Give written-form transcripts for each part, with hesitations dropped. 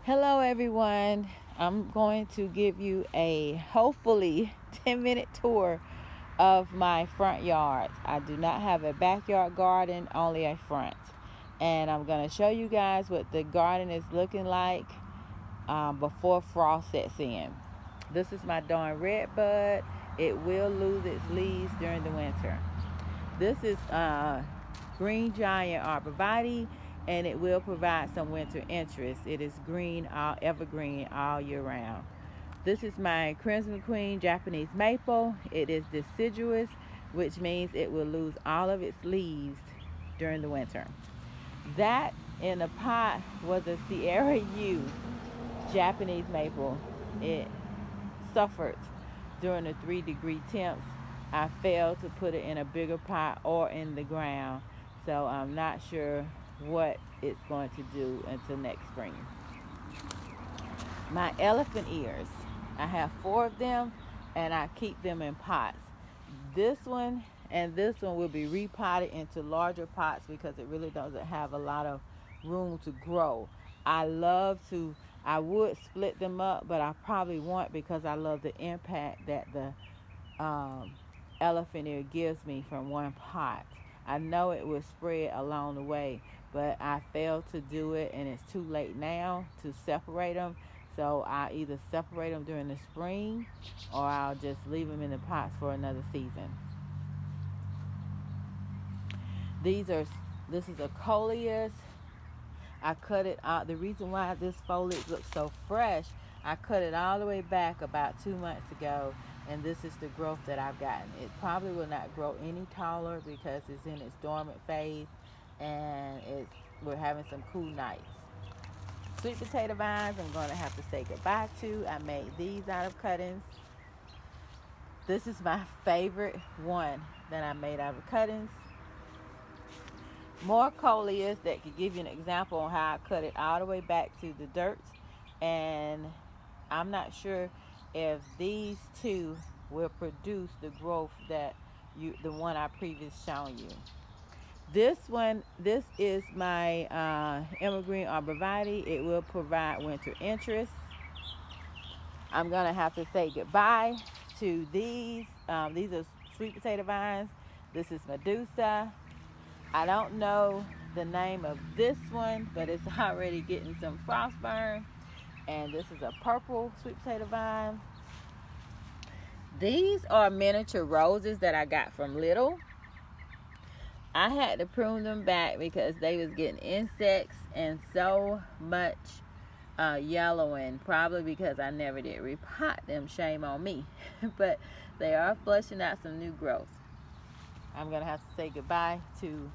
Hello everyone. I'm going to give you a hopefully 10-minute tour of my front yard. I do not have a backyard garden, only a front. And I'm going to show you guys what the garden is looking like before frost sets in. This is my darn red bud. It will lose its leaves during the winter. This is green giant arborvitae, and it will provide some winter interest. It is green, evergreen all year round. This is my Crimson Queen Japanese maple. It is deciduous, which means it will lose all of its leaves during the winter. That in a pot was a Sierra U Japanese maple. It suffered during the 3-degree temps. I failed to put it in a bigger pot or in the ground, so I'm not sure what it's going to do until next spring. My elephant ears, I have 4 of them, and I keep them in pots. This one and this one will be repotted into larger pots because it really doesn't have a lot of room to grow. I would split them up, but I probably won't because I love the impact that the elephant ear gives me from one pot. I know it will spread along the way, but I failed to do it, and it's too late now to separate them. So I either separate them during the spring, or I'll just leave them in the pots for another season. This is a coleus. I cut it out. The reason why this foliage looks so fresh, I cut it all the way back about 2 months ago, and this is the growth that I've gotten. It probably will not grow any taller because it's in its dormant phase, and we're having some cool nights. Sweet potato vines, I'm going to have to say goodbye to. I made these out of cuttings. This is my favorite one that I made out of cuttings. More coleus that could give you an example on how I cut it all the way back to the dirt, and I'm not sure if these two will produce the growth that the one I previously shown you. This is my evergreen arborvitae. It will provide winter interest. I'm gonna have to say goodbye to these. These are sweet potato vines. This is Medusa. I don't know the name of this one, but it's already getting some frost burn. And this is a purple sweet potato vine. These are miniature roses that I got from Little. I had to prune them back because they was getting insects and so much yellowing, probably because I never did repot them. Shame on me. But they are flushing out some new growth. I'm gonna have to say goodbye to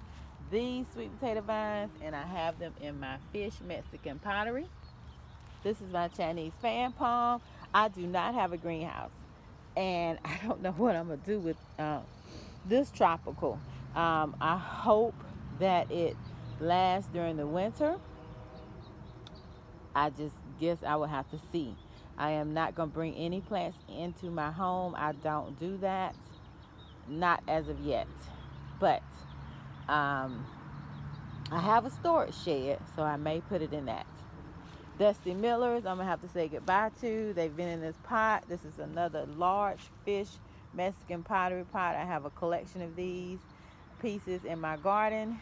these sweet potato vines, and I have them in my fish Mexican pottery. This is my Chinese fan palm. I do not have a greenhouse, and I don't know what I'm gonna do with this tropical. I hope that it lasts during the winter. I just guess I will have to see. I am not gonna bring any plants into my home. I don't do that, not as of yet, but I have a storage shed, so I may put it in that. Dusty Millers, I'm going to have to say goodbye to. They've been in this pot. This is another large fish Mexican pottery pot. I have a collection of these pieces in my garden.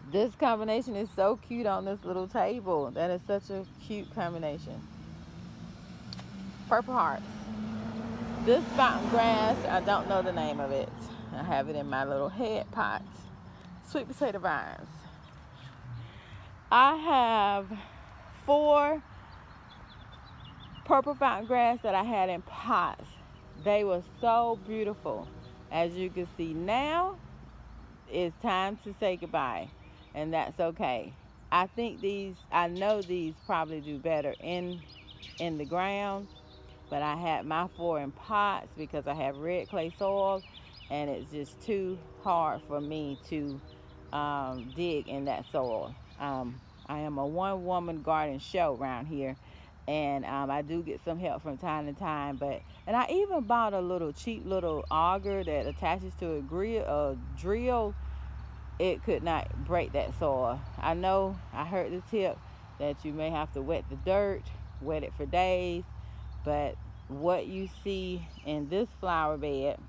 This combination is so cute on this little table. That is such a cute combination. Purple hearts. This fountain grass, I don't know the name of it. I have it in my little head pot. Sweet potato vines. I have 4 purple fountain grass that I had in pots. They were so beautiful. As you can see now, it's time to say goodbye, and that's okay. I know these probably do better in the ground, but I had my 4 in pots because I have red clay soil, and it's just too hard for me to dig in that soil. I am a one-woman garden show around here, and I do get some help from time to time. And I even bought a cheap little auger that attaches to a drill. It could not break that soil. I know I heard the tip that you may have to wet the dirt, wet it for days. But what you see in this flower bed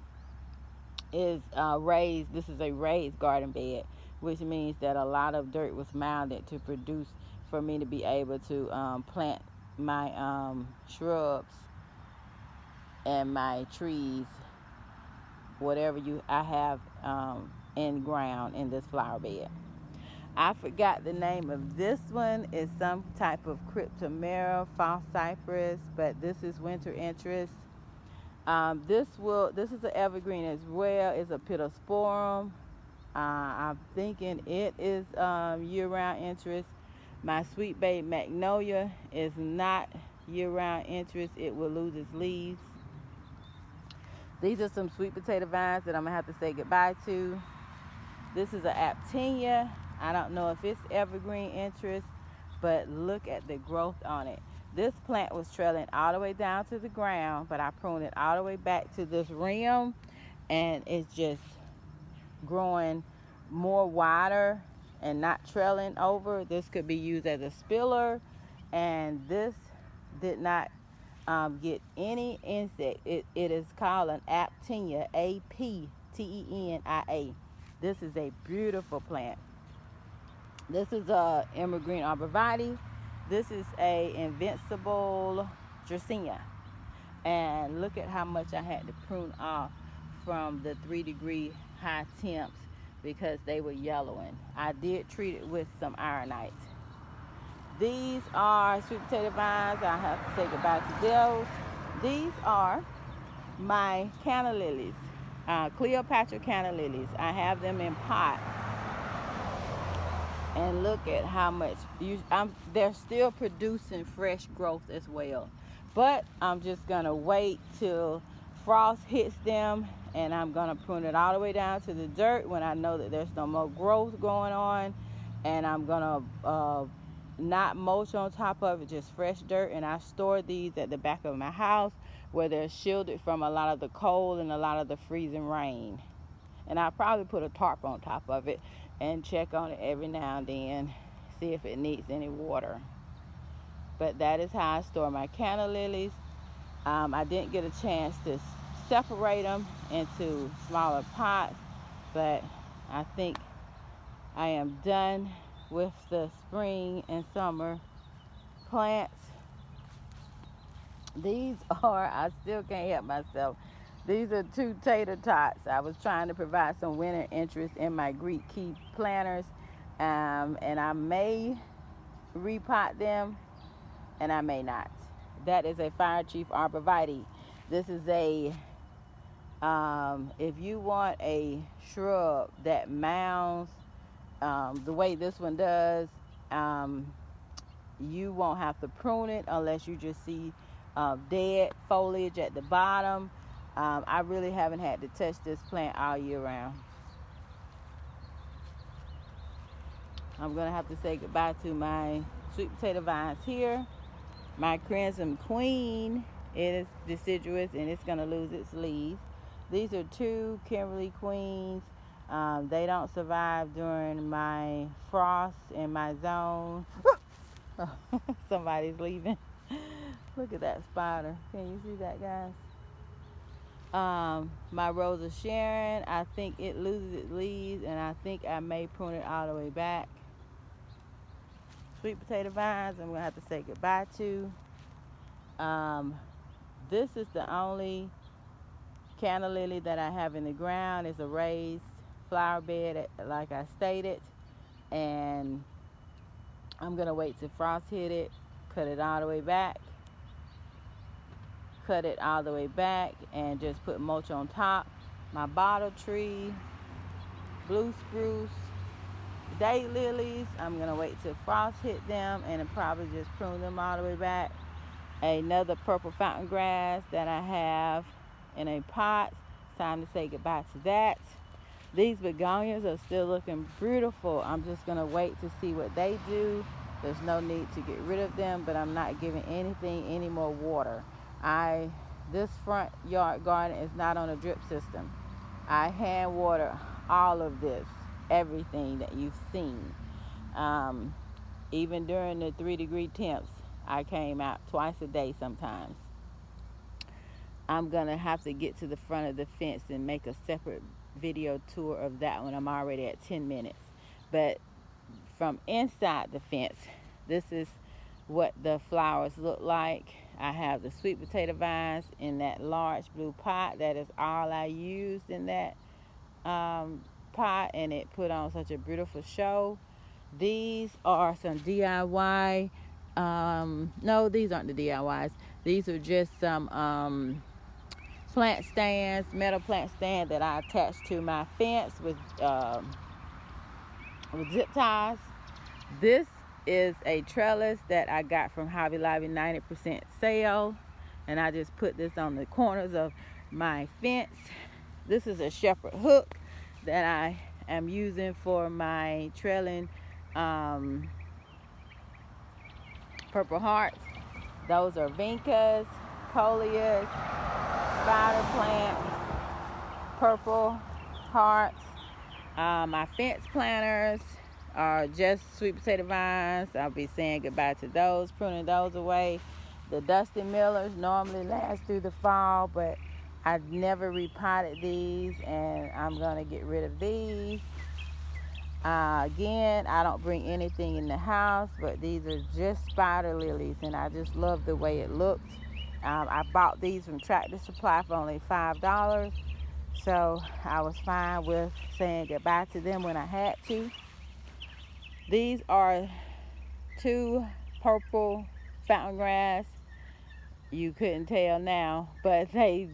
is raised. This is a raised garden bed, which means that a lot of dirt was mounded to produce for me to be able to plant my shrubs and my trees, whatever I have in ground in this flower bed. I forgot the name of this one. It's some type of cryptomera, false cypress, but this is winter interest. This is an evergreen as well. It's a pittosporum. I'm thinking it is year-round interest. My sweet babe magnolia is not year-round interest. It will lose its leaves. These are some sweet potato vines that I'm gonna have to say goodbye to. This is an aptenia. I don't know if it's evergreen interest, but look at the growth on it. This plant was trailing all the way down to the ground, but I pruned it all the way back to this rim, and it's just growing more wider and not trailing over. This could be used as a spiller, and this did not get any insect. It is called an aptenia, Aptenia. This is a beautiful plant. This is a evergreen arborvitae. This is a invincible dracaena. And look at how much I had to prune off from the 3-degree high temps because they were yellowing. I did treat it with some ironite. These are sweet potato vines. I have to say goodbye to those. These are my canna lilies, Cleopatra canna lilies. I have them in pots. And look at how much they're still producing fresh growth as well. But I'm just gonna wait till frost hits them, and I'm gonna prune it all the way down to the dirt when I know that there's no more growth going on. And I'm gonna not mulch on top of it, just fresh dirt. And I store these at the back of my house where they're shielded from a lot of the cold and a lot of the freezing rain. And I'll probably put a tarp on top of it and check on it every now and then, see if it needs any water. But that is how I store my canna lilies. I didn't get a chance to separate them into smaller pots, but I think I am done with the spring and summer plants. These are, I still can't help myself. These are 2 tater tots. I was trying to provide some winter interest in my Greek key planters, and I may repot them, and I may not. That is a fire chief arborvitae. This is a, if you want a shrub that mounds the way this one does, you won't have to prune it unless you just see dead foliage at the bottom. I really haven't had to touch this plant all year round. I'm going to have to say goodbye to my sweet potato vines here. My crimson queen, it is deciduous and it's going to lose its leaves. These are 2 Kimberly queens. They don't survive during my frost in my zone. Somebody's leaving. Look at that spider. Can you see that, guys? My Rose of Sharon, I think it loses its leaves, and I think I may prune it all the way back. Sweet potato vines, I'm going to have to say goodbye to. This is the only canna lily that I have in the ground. It's a raised flower bed, like I stated, and I'm going to wait till frost hit it, cut it all the way back. Cut it all the way back and just put mulch on top. My bottle tree, blue spruce, daylilies, I'm going to wait till frost hit them and probably just prune them all the way back. Another purple fountain grass that I have in a pot. It's time to say goodbye to that. These begonias are still looking beautiful. I'm just going to wait to see what they do. There's no need to get rid of them, but I'm not giving anything any more water. This front yard garden is not on a drip system. I hand water all of this, everything that you've seen. Even during the 3-degree temps, I came out twice a day sometimes. I'm going to have to get to the front of the fence and make a separate video tour of that one. I'm already at 10 minutes. But from inside the fence, this is what the flowers look like. I have the sweet potato vines in that large blue pot. That is all I used in that pot, and it put on such a beautiful show. These are some DIY. No, these aren't the DIYs. These are just some plant stands, metal plant stand that I attached to my fence with zip ties. This is a trellis that I got from Hobby Lobby 90% sale, and I just put this on the corners of my fence. This is a shepherd hook that I am using for my trailing Purple Hearts. Those are vincas, coleus, spider plants, Purple Hearts. My fence planters are just sweet potato vines. I'll be saying goodbye to those, pruning those away. The Dusty Millers normally last through the fall, but I've never repotted these, and I'm going to get rid of these. Again, I don't bring anything in the house, but these are just spider lilies, and I just love the way it looked. I bought these from Tractor Supply for only $5, so I was fine with saying goodbye to them when I had to. These are 2 purple fountain grass. You couldn't tell now, but they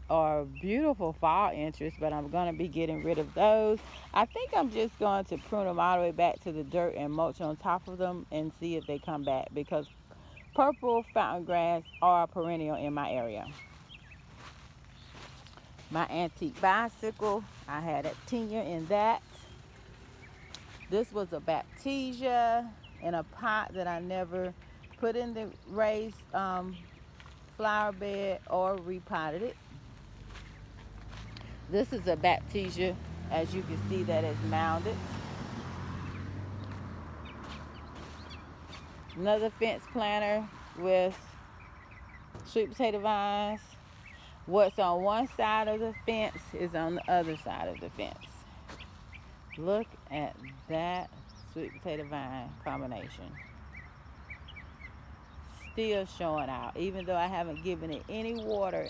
are beautiful fall interests, but I'm going to be getting rid of those. I think I'm just going to prune them all the way back to the dirt and mulch on top of them and see if they come back, because purple fountain grass are perennial in my area. My antique bicycle, I had a tenure in that. This was a Baptisia in a pot that I never put in the raised flower bed or repotted it. This is a Baptisia, as you can see, that is mounded. Another fence planter with sweet potato vines. What's on one side of the fence is on the other side of the fence. Look at that sweet potato vine combination. Still showing out, even though I haven't given it any water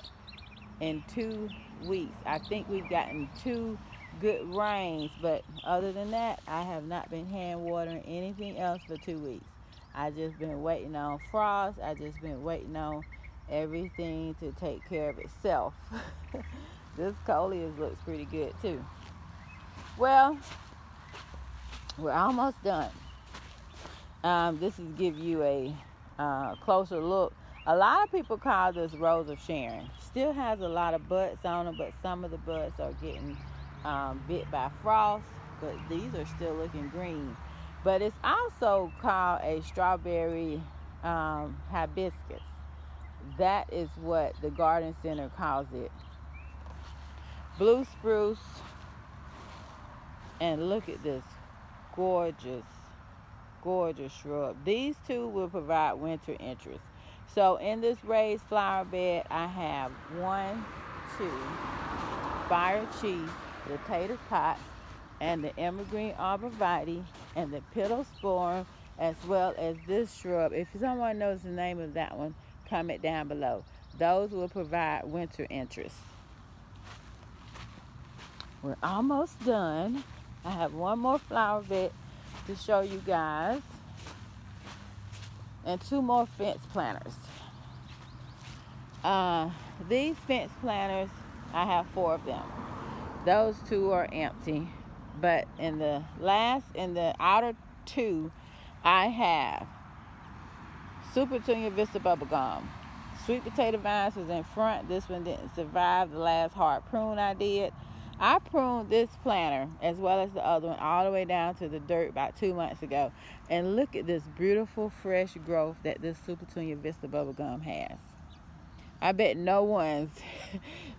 in 2 weeks. I think we've gotten 2 good rains, but other than that, I have not been hand watering anything else for 2 weeks. I just been waiting on frost. I just been waiting on everything to take care of itself. This coleus looks pretty good too. Well, we're almost done. This is give you a closer look. A lot of people call this Rose of Sharon. Still has a lot of buds on them, but some of the buds are getting bit by frost, but these are still looking green. But it's also called a strawberry hibiscus. That is what the garden center calls it. Blue spruce, and look at this gorgeous shrub. These 2 will provide winter interest. So in this raised flower bed, I have 1, 2 fire chief, the tater pot, and the evergreen arborvitae, and the pittosporum, as well as this shrub. If someone knows the name of that one, comment down below. Those will provide winter interest. We're almost done. I have one more flower bed to show you guys, and 2 more fence planters. These fence planters, I have 4 of them. Those 2 are empty, but in the outer 2, I have Super Tunia Vista Bubblegum. Sweet potato vines was in front. This one didn't survive the last hard prune I did. I pruned this planter as well as the other one all the way down to the dirt about 2 months ago. And look at this beautiful fresh growth that this Super Tunia Vista Bubblegum has. I bet no one's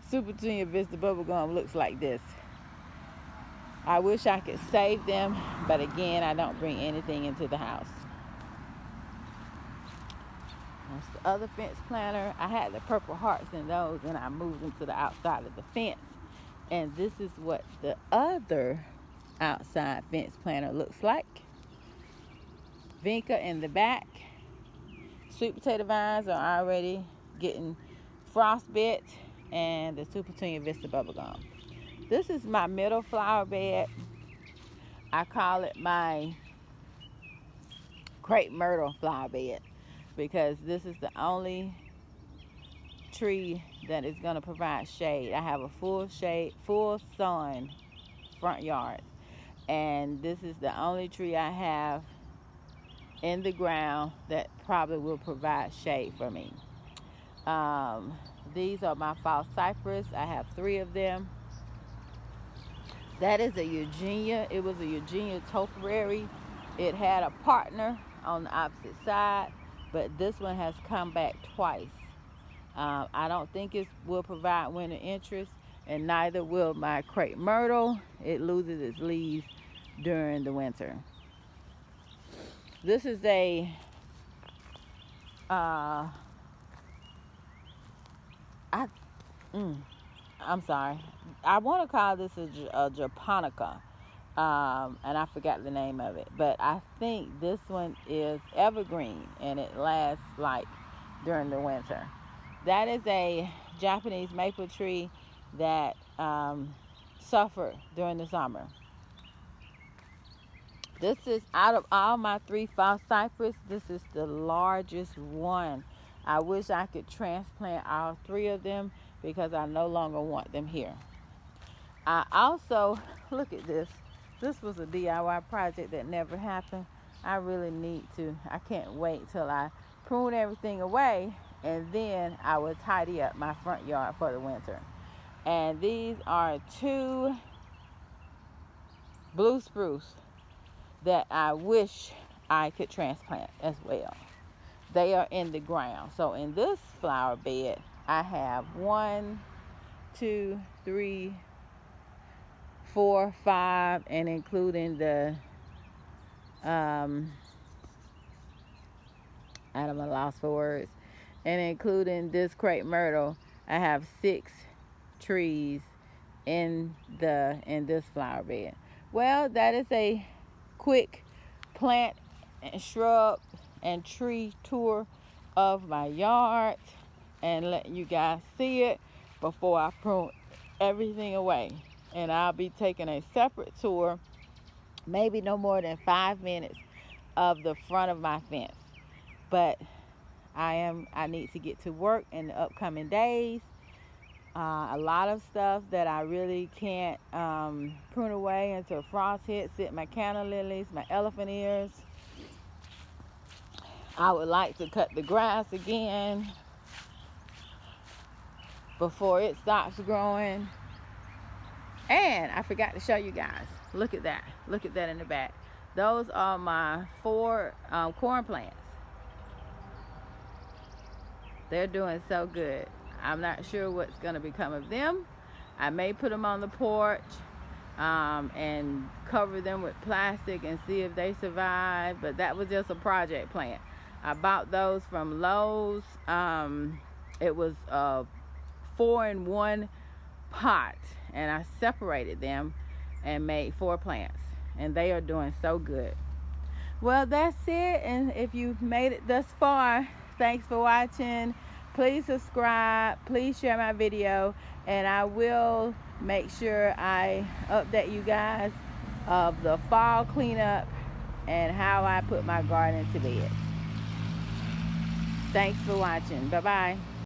Super Tunia Vista Bubblegum looks like this. I wish I could save them, but again, I don't bring anything into the house. the other fence planter, I had the purple hearts in those, and I moved them to the outside of the fence. And this is what the other outside fence planter looks like. Vinca in the back. Sweet potato vines are already getting frostbit, and the Super Petunia Vista bubblegum. This is my middle flower bed. I call it my crepe myrtle flower bed because this is the only tree that is going to provide shade. I have a full sun front yard, and this is the only tree I have in the ground that probably will provide shade for me. These are my false cypress. I have 3 of them. That is a Eugenia. It was a Eugenia topiary. It had a partner on the opposite side, but this one has come back twice. I don't think it will provide winter interest, and neither will my crepe myrtle. It loses its leaves during the winter. This is a I'm sorry. I want to call this a japonica, and I forgot the name of it. But I think this one is evergreen, and it lasts like during the winter. That is a Japanese maple tree that suffered during the summer. This is, out of all my 3 false cypress, this is the largest one. I wish I could transplant all 3 of them because I no longer want them here. I also, look at this. This was a DIY project that never happened. I really need to. I can't wait till I prune everything away, and then I will tidy up my front yard for the winter. And these are 2 blue spruce that I wish I could transplant as well. They are in the ground. So in this flower bed, I have 1, 2, 3, 4, 5, and including the I'm at a loss for words. And including this crepe myrtle, I have 6 trees in this flower bed. Well, that is a quick plant and shrub and tree tour of my yard, and let you guys see it before I prune everything away. And I'll be taking a separate tour, maybe no more than 5 minutes, of the front of my fence. But I need to get to work in the upcoming days. A lot of stuff that I really can't prune away until frost hits it. My canna lilies, my elephant ears. I would like to cut the grass again before it stops growing. And I forgot to show you guys. Look at that. Look at that in the back. Those are my 4 corn plants. They're doing so good. I'm not sure what's going to become of them. I may put them on the porch and cover them with plastic and see if they survive. But that was just a project plant. I bought those from Lowe's. It was a 4-in-1 pot, and I separated them and made 4 plants, and they are doing so good. Well, that's it. And if you've made it thus far, thanks for watching. Please subscribe, please share my video, and I will make sure I update you guys of the fall cleanup and how I put my garden to bed. Thanks for watching. Bye-bye.